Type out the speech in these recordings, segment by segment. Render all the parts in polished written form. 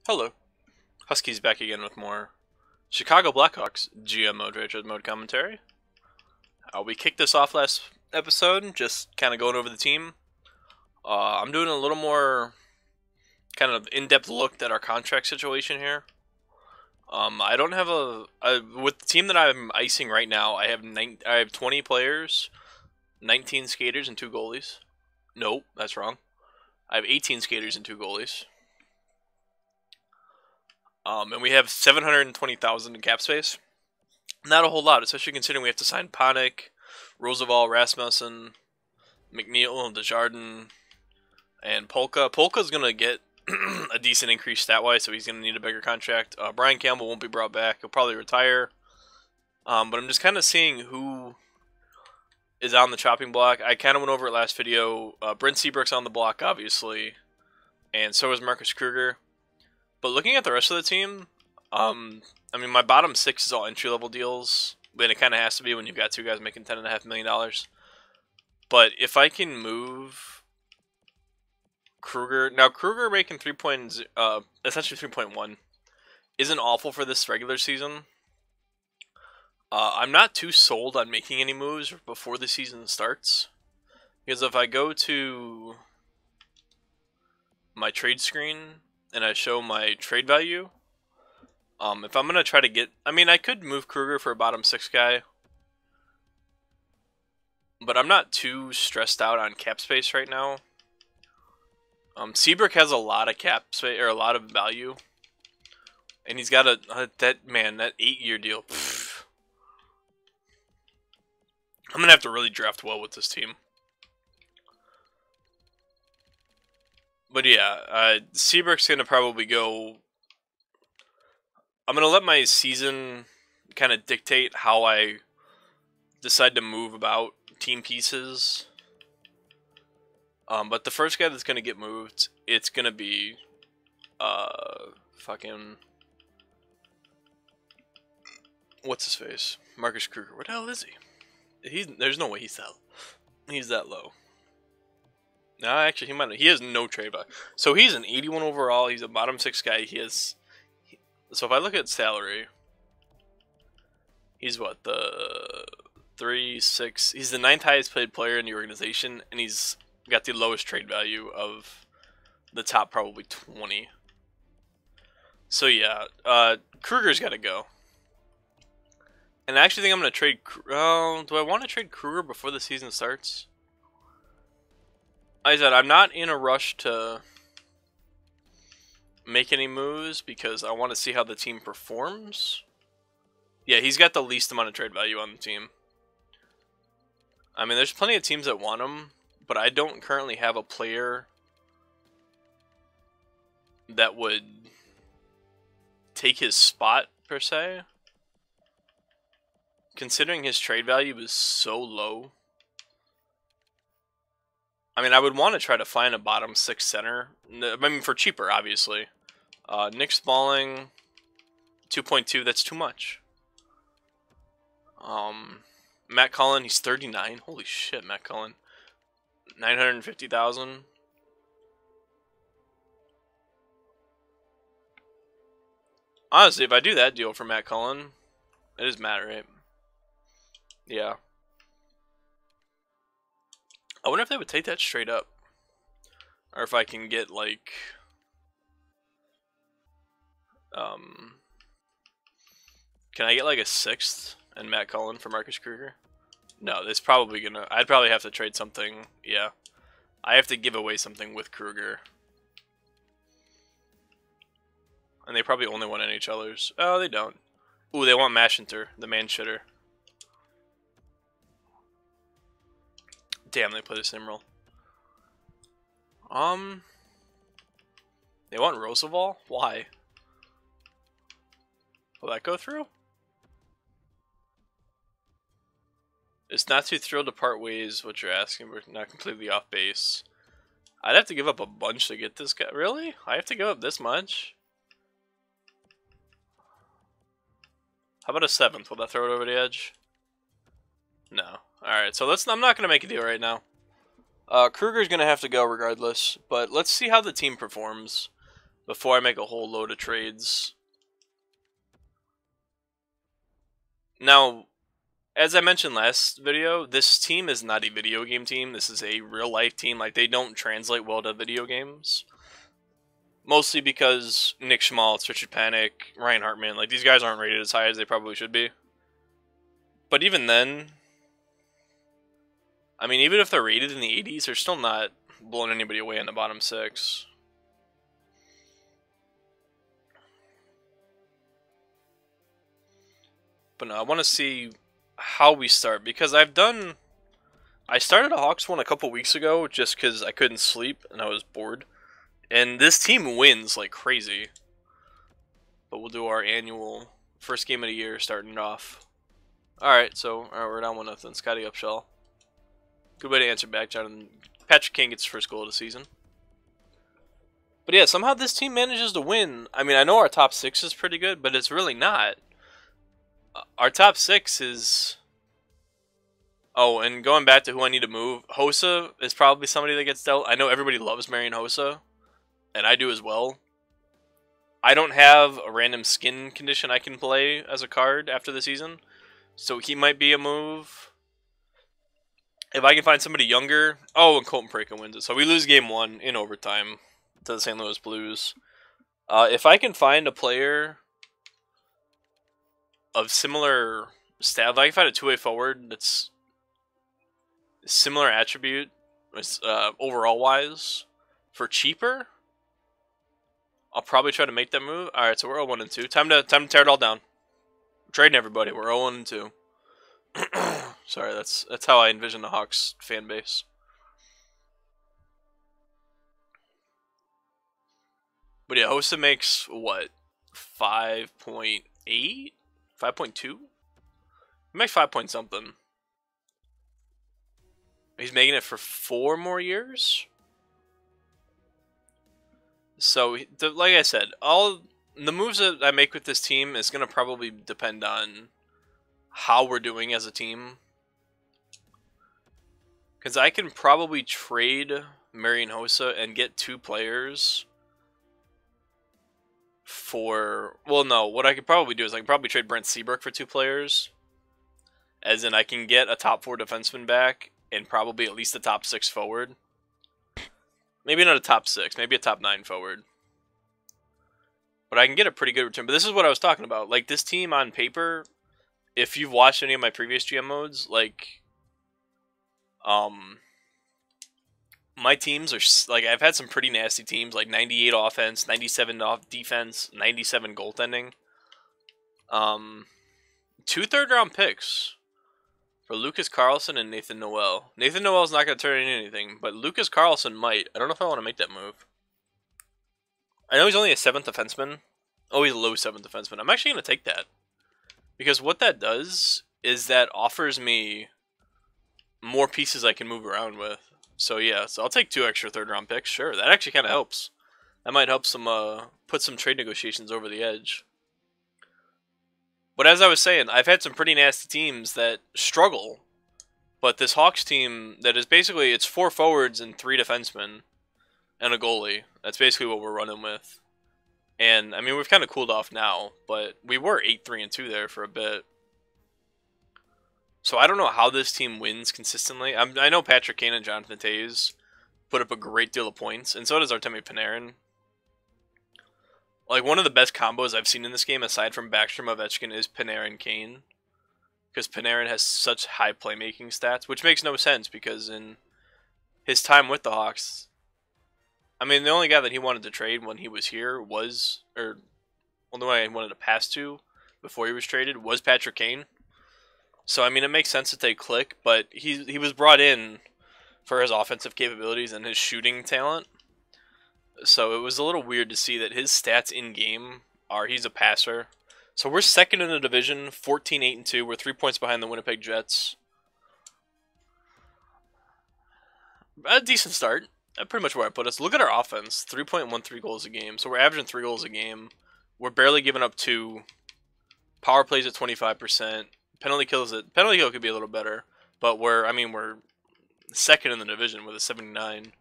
Hello, Huskies back again with more Chicago Blackhawks GM mode, Retro mode commentary. We kicked this off last episode, just kind of going over the team. I'm doing a little more kind of in-depth look at our contract situation here. I don't have with the team that I'm icing right now. I have 20 players, 19 skaters, and 2 goalies. Nope, that's wrong. I have 18 skaters and 2 goalies. And we have 720,000 in cap space. Not a whole lot, especially considering we have to sign Panik, Roosevelt, Rasmussen, McNeil, Desjardins, and Polka. Polka's going to get a decent increase stat-wise, so he's going to need a bigger contract. Brian Campbell won't be brought back. He'll probably retire. But I'm just kind of seeing who is on the chopping block. I kind of went over it last video. Brent Seabrook's on the block, obviously, and so is Marcus Kruger. But looking at the rest of the team, I mean, my bottom 6 is all entry-level deals, and it kind of has to be when you've got 2 guys making $10.5 million. But if I can move Kruger, now Kruger making essentially 3.1 isn't awful for this regular season. I'm not too sold on making any moves before the season starts, because if I go to my trade screen and I show my trade value, if I'm going to try to get... I mean, I could move Kruger for a bottom 6 guy, but I'm not too stressed out on cap space right now. Seabrook has a lot of cap space, or a lot of value, and he's got that 8-year deal. Pfft. I'm going to have to really draft well with this team. But yeah, Seabrook's going to probably go... I'm going to let my season kind of dictate how I decide to move about team pieces. But the first guy that's going to get moved, it's going to be... fucking... What's his face? Marcus Kruger. What the hell is he? There's no way he's that low. No, actually, he has no trade value. So he's an 81 overall. He's a bottom 6 guy. So if I look at salary, he's what, the 3-6. He's the 9th highest paid player in the organization, and he's got the lowest trade value of the top probably 20. So yeah, Kruger's got to go. And I actually think I'm going to trade... do I want to trade Kruger before the season starts? Like I said, I'm not in a rush to make any moves because I want to see how the team performs. Yeah, he's got the least amount of trade value on the team. I mean, there's plenty of teams that want him, but I don't currently have a player that would take his spot, per se. Considering his trade value is so low. I mean, I would want to try to find a bottom 6 center. I mean, for cheaper, obviously. Nick Smalling, 2.2, that's too much. Matt Cullen, he's 39. Holy shit, Matt Cullen. 950,000. Honestly, if I do that deal for Matt Cullen, it is Matt, right? Yeah. I wonder if they would take that straight up. Or if I can get, like... Can I get, like, a 6th and Matt Cullen for Marcus Kruger? No, it's probably gonna... I'd probably have to trade something. Yeah. I have to give away something with Kruger. And they probably only want NHLers. Oh, they don't. Ooh, they want Mashinter, the man shitter. Damn, they put a Simrel. They want Roosevelt? Why? Will that go through? It's not too thrilled to part ways, what you're asking. We're not completely off base. I'd have to give up a bunch to get this guy. Really? I have to give up this much? How about a 7th? Will that throw it over the edge? No. Alright, so I'm not going to make a deal right now. Kruger's going to have to go regardless, but let's see how the team performs. before I make a whole load of trades. Now, as I mentioned last video, this team is not a video game team. This is a real life team. Like, they don't translate well to video games. Mostly because Nick Schmaltz, Richard Panik, Ryan Hartman, like, these guys aren't rated as high as they probably should be. But even then, I mean, even if they're rated in the 80s, they're still not blowing anybody away in the bottom 6. But no, I want to see how we start, because I started a Hawks one a couple weeks ago just because I couldn't sleep and I was bored. And this team wins like crazy. But we'll do our annual first game of the year starting it off. Alright, so we're down 1-0. Scotty Upshall. Good way to answer back, Jonathan. Patrick Kane gets his first goal of the season. But yeah, somehow this team manages to win. I mean, I know our top 6 is pretty good, but it's really not. Our top 6 is... Oh, and going back to who I need to move, Hossa is probably somebody that gets dealt. I know everybody loves Marian Hossa, and I do as well. I don't have a random skin condition I can play as a card after the season, so he might be a move. If I can find somebody younger... Oh, and Colton Parayko wins it. So we lose game 1 in overtime to the St. Louis Blues. If I can find a player of similar stat, if I can find a two-way forward that's similar attribute overall wise for cheaper, I'll probably try to make that move. All right, so we're 0-1-2. Time to tear it all down. We're trading everybody. We're 0-2. Sorry, that's how I envision the Hawks fan base. But yeah, Hossa makes what, 5.8, 5.2. He makes 5 point something. He's making it for 4 more years. So, like I said, all the moves that I make with this team is going to probably depend on how we're doing as a team. Because I can probably trade Marian Hossa and get 2 players for... Well, no, what I could probably do is I can probably trade Brent Seabrook for 2 players. As in, I can get a top 4 defenseman back and probably at least a top 6 forward. Maybe not a top 6, maybe a top 9 forward. But I can get a pretty good return. But this is what I was talking about. Like, this team on paper, if you've watched any of my previous GM modes, like, my teams are, like, I've had some pretty nasty teams, like 98 offense, 97 off defense, 97 goaltending. 2 third-round picks for Lucas Carlson and Nathan Noel. Nathan Noel's not going to turn into anything, but Lucas Carlson might. I don't know if I want to make that move. I know he's only a 7th defenseman. Oh, he's a low 7th defenseman. I'm actually going to take that. Because what that does is that offers me more pieces I can move around with. So yeah, so I'll take 2 extra third-round picks. Sure, that actually kind of helps. That might help some put some trade negotiations over the edge. But as I was saying, I've had some pretty nasty teams that struggle. But this Hawks team that is basically, it's 4 forwards and 3 defensemen and a goalie. That's basically what we're running with. And, I mean, we've kind of cooled off now, but we were 8-3-2 there for a bit. So I don't know how this team wins consistently. I know Patrick Kane and Jonathan Toews put up a great deal of points, and so does Artemi Panarin. Like, one of the best combos I've seen in this game, aside from Backstrom Ovechkin, is Panarin-Kane. Because Panarin has such high playmaking stats, which makes no sense, because in his time with the Hawks, I mean, the only guy that he wanted to trade when he was here was, or, well, the one he wanted to pass to before he was traded was Patrick Kane. So, I mean, it makes sense that they click, but he was brought in for his offensive capabilities and his shooting talent. So it was a little weird to see that his stats in-game are he's a passer. So we're 2nd in the division, 14-8-2. We're 3 points behind the Winnipeg Jets. A decent start. That's pretty much where I put us. Look at our offense. 3.13 goals a game. So we're averaging 3 goals a game. We're barely giving up 2. Power plays at 25%. Penalty kill could be a little better. But we're 2nd in the division with a 79.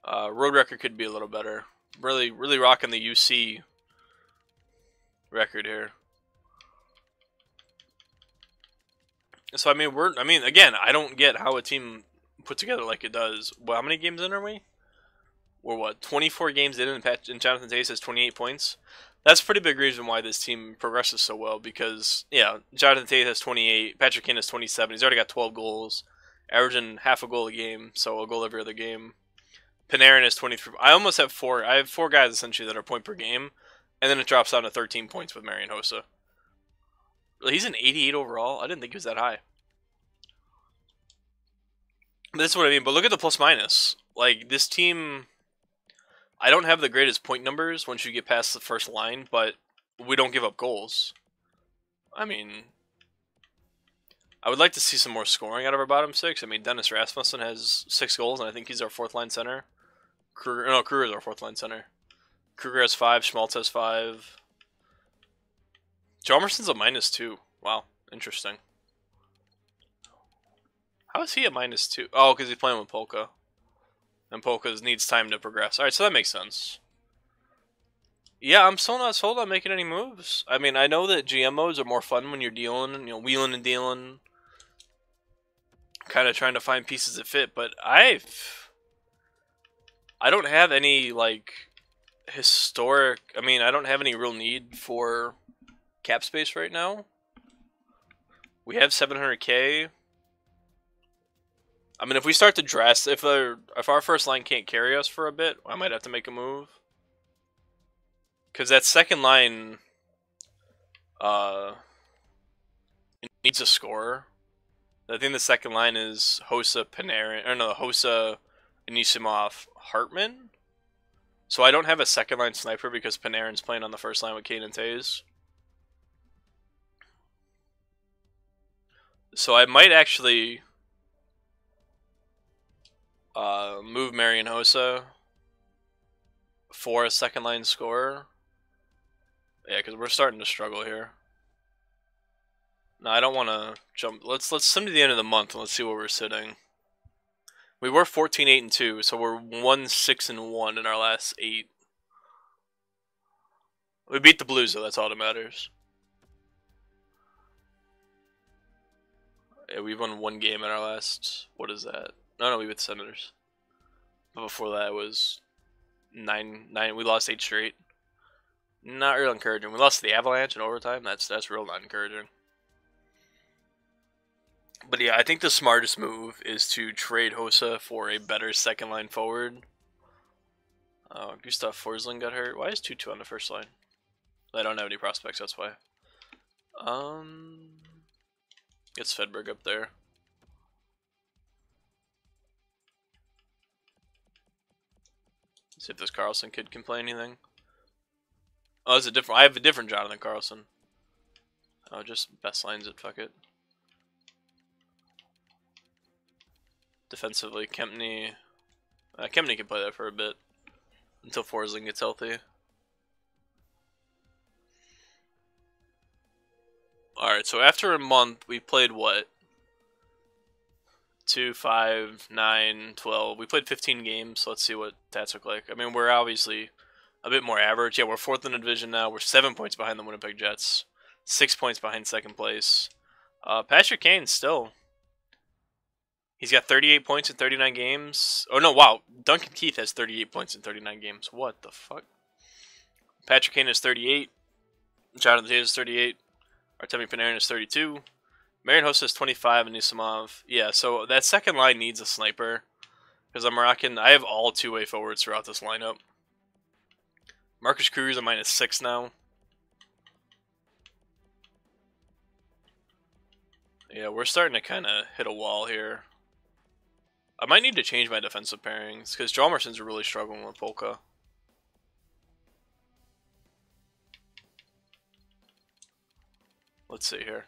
Road record could be a little better. Really rocking the UC record here. So I mean, again, I don't get how a team put together like it does. Well, how many games in are we? We're what, 24 games in, and Jonathan Toews has 28 points. That's a pretty big reason why this team progresses so well. Because yeah, Jonathan Toews has 28, Patrick Kane has 27. He's already got 12 goals, averaging half a goal a game, so a goal every other game. Panarin has 23. I almost have four. I have four guys essentially that are point per game, and then it drops down to 13 points with Marian Hossa. He's an 88 overall. I didn't think he was that high. But this is what I mean. But look at the plus minus. Like, this team, I don't have the greatest point numbers once you get past the first line, but we don't give up goals. I mean, I would like to see some more scoring out of our bottom six. I mean, Dennis Rasmussen has 6 goals, and I think he's our fourth line center. Kruger is our fourth line center. Kruger has 5. Schmaltz has 5. Hjalmarsson's a -2. Wow, interesting. How is he a -2? Oh, because he's playing with Polka. And Polka needs time to progress. Alright, so that makes sense. Yeah, I'm still not sold on making any moves. I mean, I know that GM modes are more fun when you're dealing, wheeling and dealing. Kind of trying to find pieces that fit, but I don't have any, like, historic... I mean, I don't have any real need for cap space right now. We have 700k. I mean, if we start to dress, if our first line can't carry us for a bit, I might have to make a move. Because that second line it needs a scorer. I think the second line is Hossa, Panarin, or no, Hossa, Anisimov, Hartman. So I don't have a second line sniper because Panarin's playing on the first line with Kane and Toews. So I might actually move Marian Hossa for a second line scorer. Yeah, because we're starting to struggle here. No, I don't want to jump. Let's sim to the end of the month and let's see where we're sitting. We were 14-8-2, so we're 1-6-1 in our last 8. We beat the Blues, though. That's all that matters. Yeah, we've won 1 game in our last. What is that? No, we beat the Senators. But before that, it was 9. We lost 8 straight. Not real encouraging. We lost to the Avalanche in overtime. That's real not encouraging. But yeah, I think the smartest move is to trade Hossa for a better second line forward. Gustav Forsling got hurt. Why is 2-2 on the first line? I don't have any prospects, that's why. Get Svedberg up there. See if this Carlson kid can play anything. Oh, it's a different. I have a different Jonathan Carlson. Oh, just best lines it. Fuck it. Defensively, Kempney. Kempney can play that for a bit until Forsling gets healthy. Alright, so after a month, we played what? 2, 5, 9, 12. We played 15 games, so let's see what stats look like. I mean, we're obviously a bit more average. Yeah, we're 4th in the division now. We're 7 points behind the Winnipeg Jets. 6 points behind second place. Patrick Kane still. He's got 38 points in 39 games. Oh, no, wow. Duncan Keith has 38 points in 39 games. What the fuck? Patrick Kane is 38. Jonathan Toews is 38. Artemi Panarin is 32. Marian Hossa is 25 and Nisimov. Yeah, so that second line needs a sniper. Because I'm rocking... I have all two-way forwards throughout this lineup. Marcus Kruger's a -6 now. Yeah, we're starting to kind of hit a wall here. I might need to change my defensive pairings, because Hjalmarsson's really struggling with Polka. Let's see here.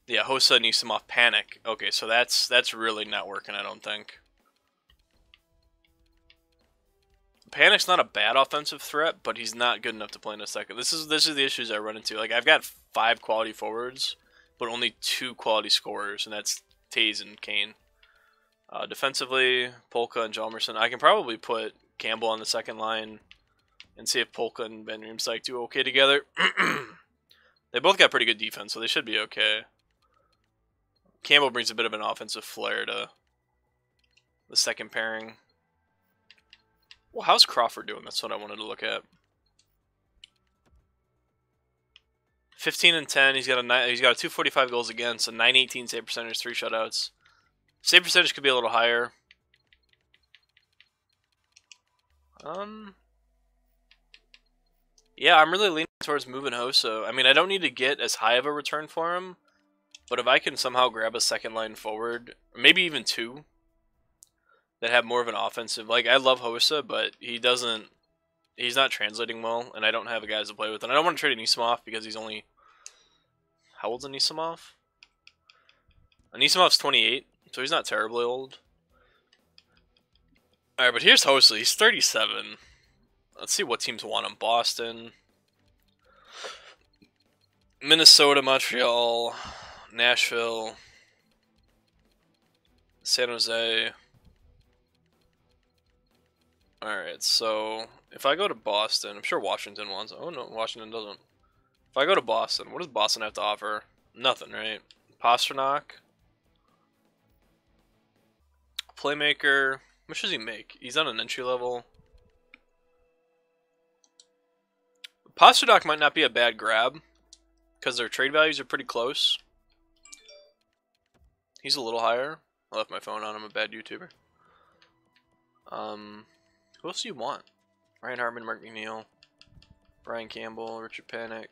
Yeah, Hossa and Nisimov panic. Okay, so that's really not working, I don't think. Panic's not a bad offensive threat, but he's not good enough to play in a second. This is the issues I run into. Like, I've got 5 quality forwards, but only 2 quality scorers, and that's Toews and Kane. Defensively, Polka and Hjalmarsson. I can probably put Campbell on the second line and see if Polka and Ben Riemsdyk do okay together. They both got pretty good defense, so they should be okay. Campbell brings a bit of an offensive flair to the second pairing. Well, how's Crawford doing? That's what I wanted to look at. 15 and 10. He's got a 245 goals against, a 918 save percentage, 3 shutouts. Save percentage could be a little higher. Yeah, I'm really leaning towards moving Hossa. I mean, I don't need to get as high of a return for him, but if I can somehow grab a second line forward, or maybe even 2, that have more of an offensive. Like, I love Hossa, but he's not translating well, and I don't have guys to play with. And I don't want to trade Anisimov because he's only... How old's Anisimov? Anisimov's 28, so he's not terribly old. Alright, but here's Hossa. He's 37. Let's see what teams want him. Boston, Minnesota, Montreal, Nashville, San Jose. Alright, so if I go to Boston, I'm sure Washington wants... Oh no, Washington doesn't. If I go to Boston, what does Boston have to offer? Nothing, right? Pasternak. Playmaker. How much does he make? He's on an entry level. Pasternak might not be a bad grab, because their trade values are pretty close. He's a little higher. I left my phone on. I'm a bad YouTuber. Who else do you want? Ryan Hartman, Mark McNeil, Brian Campbell, Richard Panik,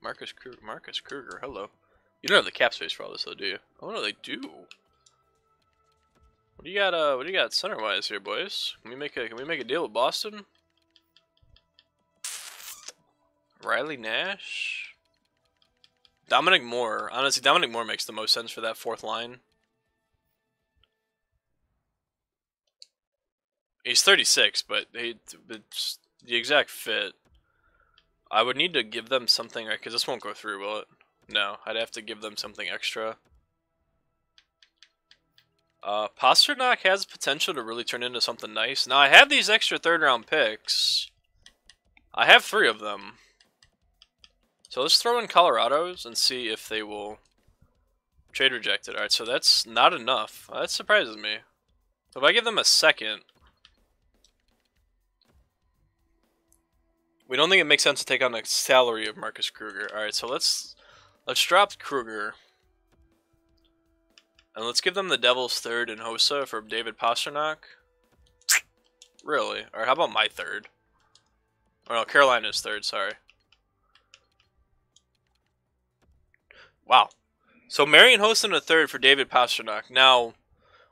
Marcus Kruger. Hello. You don't have the cap space for all this, though, do you? Oh no, they do. What do you got? What do you got center wise here, boys? Can we make a deal with Boston? Riley Nash, Dominic Moore. Honestly, Dominic Moore makes the most sense for that fourth line. He's 36, but it's the exact fit. I would need to give them something, right? Because this won't go through, will it? No, I'd have to give them something extra. Pasternak has potential to really turn into something nice. Now, I have these extra third-round picks. I have 3 of them. So let's throw in Colorado's and see if they will trade rejected. Alright, so that's not enough. That surprises me. So if I give them a second... We don't think it makes sense to take on the salary of Marcus Kruger. Alright, so let's drop Kruger. And let's give them the Devils' third and Hossa for David Pasternak. Really? Or how about my third? Oh no, Carolina's third, sorry. Wow. So Marian Hossa in a third for David Pasternak. Now,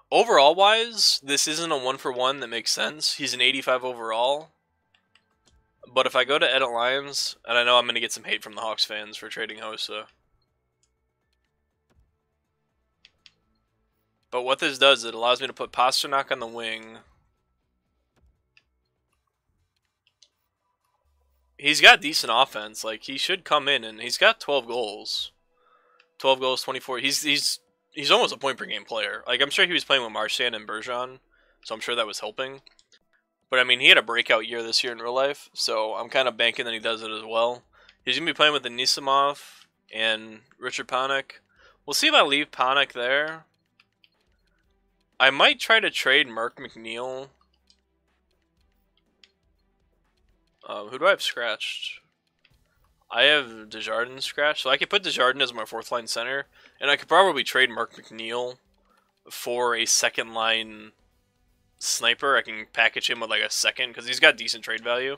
overall wise, this isn't a 1-for-1 that makes sense. He's an 85 overall. But if I go to Edit Lines, and I know I'm going to get some hate from the Hawks fans for trading Hossa. But what this does, it allows me to put Pasternak on the wing. He's got decent offense. Like, he should come in, and he's got 12 goals. 12 goals, 24. He's almost a point-per-game player. Like, I'm sure he was playing with Marchand and Bergeron, so I'm sure that was helping. But, I mean, he had a breakout year this year in real life, so I'm kind of banking that he does it as well. He's going to be playing with Anisimov and Richard Panik. We'll see if I leave Panik there. I might try to trade Mark McNeil. Who do I have scratched? I have Desjardins scratched, so I could put Desjardins as my fourth line center, and I could probably trade Mark McNeil for a second line sniper. I can package him with like a second, because he's got decent trade value.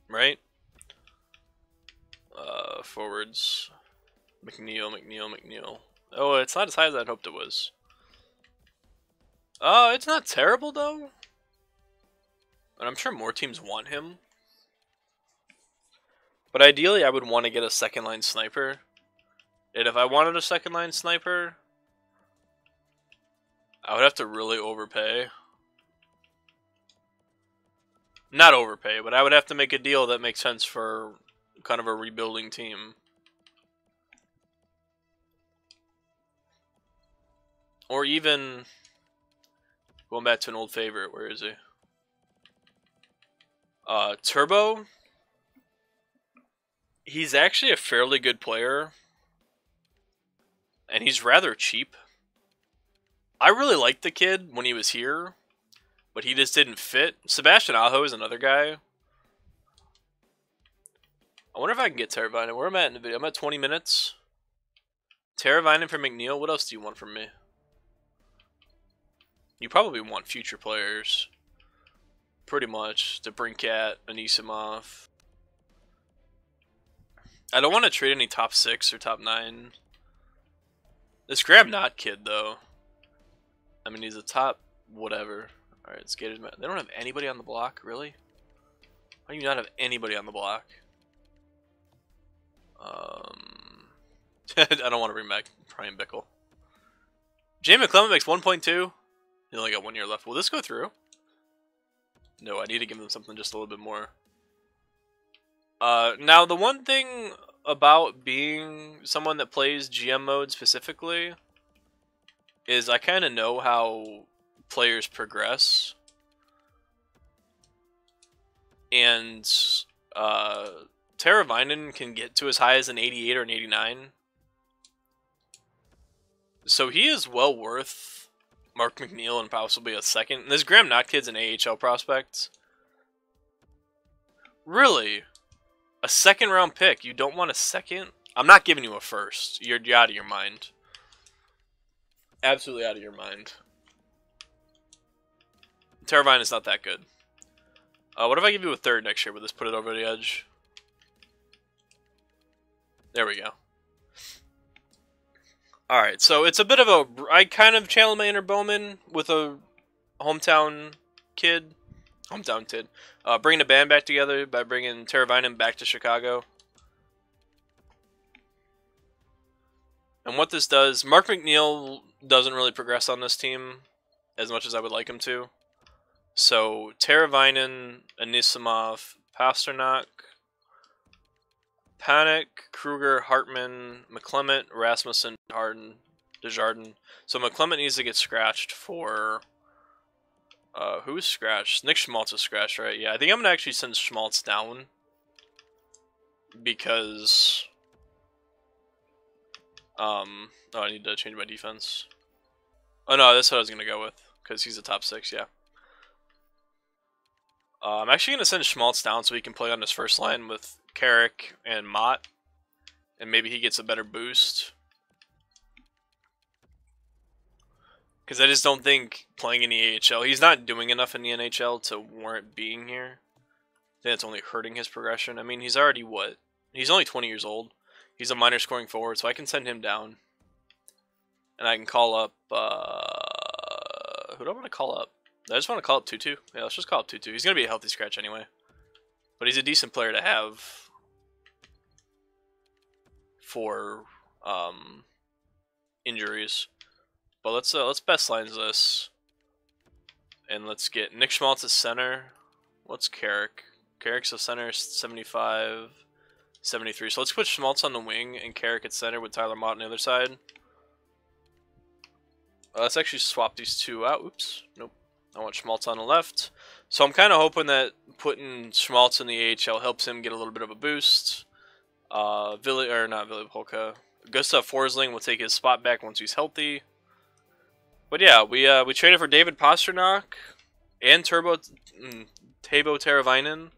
Right? Forwards. McNeil. Oh, it's not as high as I'd hoped it was. Oh, it's not terrible, though. And I'm sure more teams want him. But ideally, I would want to get a second-line sniper. And if I wanted a second-line sniper, I would have to really overpay. Not overpay, but I would have to make a deal that makes sense for kind of a rebuilding team. Or even Going back to an old favorite. Where is he? Turbo. He's actually a fairly good player. And he's rather cheap. I really liked the kid when he was here. But he just didn't fit. Sebastian Aho is another guy. I wonder if I can get Teravainen. Where am I at in the video? I'm at 20 minutes. Teravainen for McNeil. What else do you want from me? You probably want future players. Pretty much. DeBrincat, Anisimov. I don't want to trade any top 6 or top 9. This Graham Knott kid, though. I mean, he's a top whatever. Alright, Skaters. They don't have anybody on the block? Really? How do you not have anybody on the block? I don't want to bring back Brian Bickle. Jamie McClement makes 1.2. He only got 1 year left. Will this go through? No, I need to give them something just a little bit more. Now, the one thing about being someone that plays GM mode specifically is I kind of know how players progress. And Teravainen can get to as high as an 88 or an 89. So he is well worth Mark McNeil and possibly a second. And this Graham Knott kid's an AHL prospect. Really? A second round pick? You don't want a second? I'm not giving you a first. You're out of your mind. Absolutely out of your mind. Teravainen is not that good. What if I give you a third next year? Would this put it over the edge? There we go. Alright, so it's a bit of a... I kind of channel my inner Bowman with a hometown kid. Hometown kid. Bringing the band back together by bringing Teravainen back to Chicago. And what this does... Mark McNeil doesn't really progress on this team as much as I would like him to. So, Teravainen, Anisimov, Pasternak, Panik, Kruger, Hartman, McClement, Rasmussen, Harden, Desjardins. So McClement needs to get scratched for... who's scratched? Nick Schmaltz is scratched, right? Yeah, I think I'm going to actually send Schmaltz down. Because... oh, I need to change my defense. Oh no, that's what I was going to go with. Because he's a top 6, yeah. I'm actually going to send Schmaltz down so he can play on his first line with Carrick and Mott. And maybe he gets a better boost. Because I just don't think playing in the AHL... He's not doing enough in the NHL to warrant being here. I think it's only hurting his progression. I mean, he's already what? He's only 20 years old. He's a minor scoring forward, so I can send him down. And I can call up... who do I want to call up? I just want to call up Tutu. Yeah, let's just call up Tutu. He's going to be a healthy scratch anyway. But he's a decent player to have for injuries. But let's best lines this. And let's get Nick Schmaltz at center. What's Carrick? Carrick's a center, 75, 73. So let's put Schmaltz on the wing and Carrick at center with Tyler Mott on the other side. Let's actually swap these two out. Oops. Nope. I want Schmaltz on the left. So I'm kind of hoping that putting Schmaltz in the AHL helps him get a little bit of a boost. Not Ville Polka. Gustav Forsling will take his spot back once he's healthy. But yeah, we traded for David Pasternak and Teuvo Teravainen.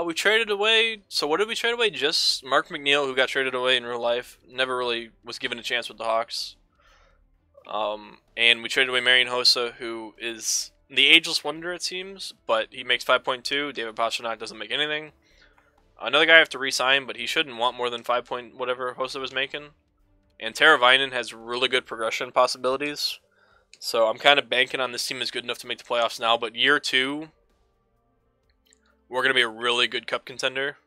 We traded away... So what did we trade away? Just Mark McNeil, who got traded away in real life. Never really was given a chance with the Hawks. And we traded away Marian Hossa, who is the ageless wonder, it seems, but he makes 5.2. David Pasternak doesn't make anything. Another guy I have to re-sign, but he shouldn't want more than 5 point whatever Hossa was making. And Teravainen has really good progression possibilities. So I'm kind of banking on this team is good enough to make the playoffs now, but year 2, we're going to be a really good cup contender.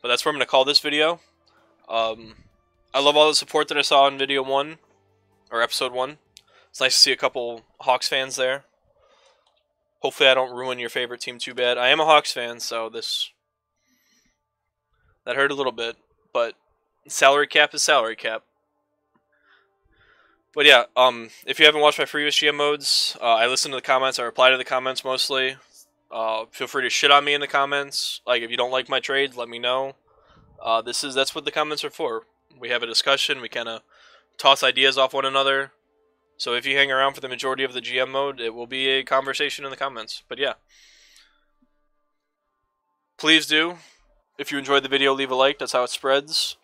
But that's where I'm going to call this video. I love all the support that I saw in video 1. Or episode 1. It's nice to see a couple Hawks fans there. Hopefully I don't ruin your favorite team too bad. I am a Hawks fan, so that hurt a little bit. But salary cap is salary cap. But yeah, if you haven't watched my previous GM modes, I listen to the comments. I reply to the comments mostly. Feel free to shit on me in the comments. Like if you don't like my trades, let me know. That's what the comments are for. We have a discussion. We kind of toss ideas off one another. So if you hang around for the majority of the GM mode, it will be a conversation in the comments. But yeah, please do. If you enjoyed the video, leave a like. That's how it spreads.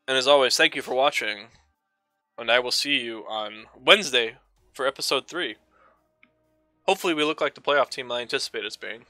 And as always, thank you for watching. And I will see you on Wednesday for episode 3. Hopefully we look like the playoff team I anticipate us being.